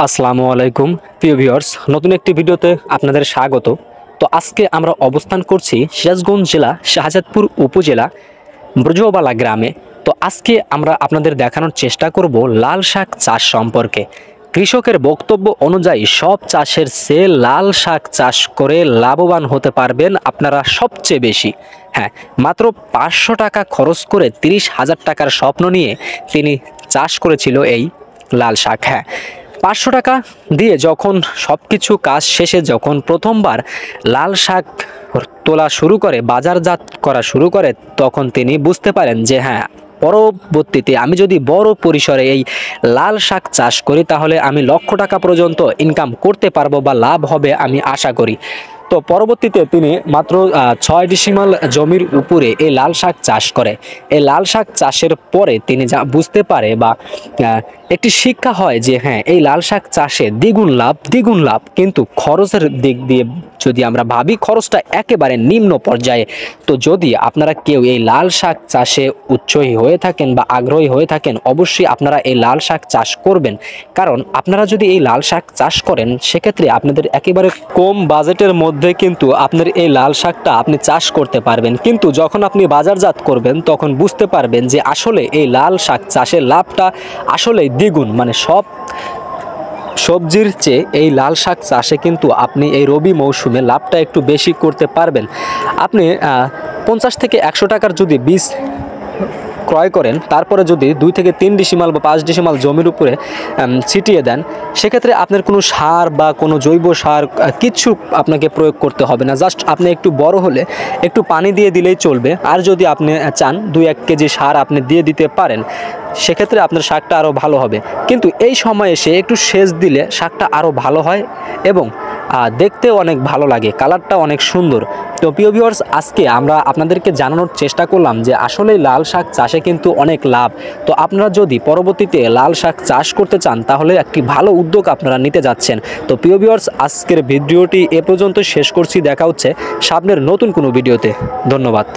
আসসালামু আলাইকুম প্রিয় ভিউয়ার্স, নতুন একটি ভিডিওতে আপনাদের স্বাগত। তো আজকে আমরা অবস্থান করছি সিরাজগঞ্জ জেলা শাহজাদপুর উপজেলা ব্রজবালা গ্রামে। তো আজকে আমরা আপনাদের দেখানোর চেষ্টা করব লাল শাক চাষ সম্পর্কে। কৃষকের বক্তব্য অনুযায়ী সব চাষের চেয়ে লাল শাক চাষ করে লাভবান হতে পারবেন আপনারা সবচেয়ে বেশি। হ্যাঁ, মাত্র 500 টাকা খরচ করে 30,000 টাকার স্বপ্ন নিয়ে তিনি চাষ করেছিল এই লাল শাক। হ্যাঁ, 500 টাকা দিয়ে যখন সব কিছু কাজ শেষে যখন প্রথমবার লাল শাক তোলা শুরু করে, বাজারজাত করা শুরু করে, তখন তিনি বুঝতে পারেন যে হ্যাঁ, পরবর্তীতে আমি যদি বড় পরিসরে এই লাল শাক চাষ করি তাহলে আমি লক্ষ টাকা পর্যন্ত ইনকাম করতে পারবো বা লাভ হবে আমি আশা করি। তো পরবর্তীতে তিনি মাত্র 6 ডিসিমাল জমির উপরে এই লাল শাক চাষ করে। এই লাল শাক চাষের পরে তিনি যা বুঝতে পারে বা একটি শিক্ষা হয় যে হ্যাঁ, এই লাল শাক চাষে দ্বিগুণ লাভ, কিন্তু খরচের দিক দিয়ে যদি আমরা ভাবি, খরচটা একেবারে নিম্ন পর্যায়ে। তো যদি আপনারা কেউ এই লাল শাক চাষে উৎসাহী হয়ে থাকেন বা আগ্রহী হয়ে থাকেন, অবশ্যই আপনারা এই লাল শাক চাষ করবেন। কারণ আপনারা যদি এই লাল শাক চাষ করেন সেক্ষেত্রে আপনাদের একেবারে কম বাজেটের মধ্যে কিন্তু আপনার এই লাল শাকটা আপনি চাষ করতে পারবেন। কিন্তু যখন আপনি বাজারজাত করবেন তখন বুঝতে পারবেন যে আসলে এই লাল শাক চাষের লাভটা আসলে দ্বিগুণ, মানে সব সবজির চেয়ে এই লাল শাক চাষে কিন্তু আপনি এই রবি মৌসুমে লাভটা একটু বেশি করতে পারবেন। আপনি 50 থেকে 100 টাকার যদি বীজ ক্রয় করেন, তারপরে যদি 2 থেকে 3 ডিসিমাল বা 5 ডিসিমাল জমির উপরে ছিটিয়ে দেন, সেক্ষেত্রে আপনার কোনো সার বা কোনো জৈব সার কিচ্ছু আপনাকে প্রয়োগ করতে হবে না। জাস্ট আপনি একটু বড় হলে একটু পানি দিয়ে দিলেই চলবে। আর যদি আপনি চান 2-1 কেজি সার আপনি দিয়ে দিতে পারেন, সেক্ষেত্রে আপনার শাকটা আরও ভালো হবে। কিন্তু এই সময়ে এসে একটু সেচ দিলে শাকটা আরও ভালো হয় এবং দেখতেও অনেক ভালো লাগে, কালারটা অনেক সুন্দর। তো প্রিয় ভিউয়ার্স, আজকে আমরা আপনাদেরকে জানানোর চেষ্টা করলাম যে আসলে লাল শাক চাষে কিন্তু অনেক লাভ। তো আপনারা যদি পরবর্তীতে লাল শাক চাষ করতে চান তাহলে একটি ভালো উদ্যোগ আপনারা নিতে যাচ্ছেন। তো প্রিয় ভিউয়ার্স, আজকের ভিডিওটি এ পর্যন্ত শেষ করছি। দেখা হচ্ছে সামনের নতুন কোনো ভিডিওতে। ধন্যবাদ।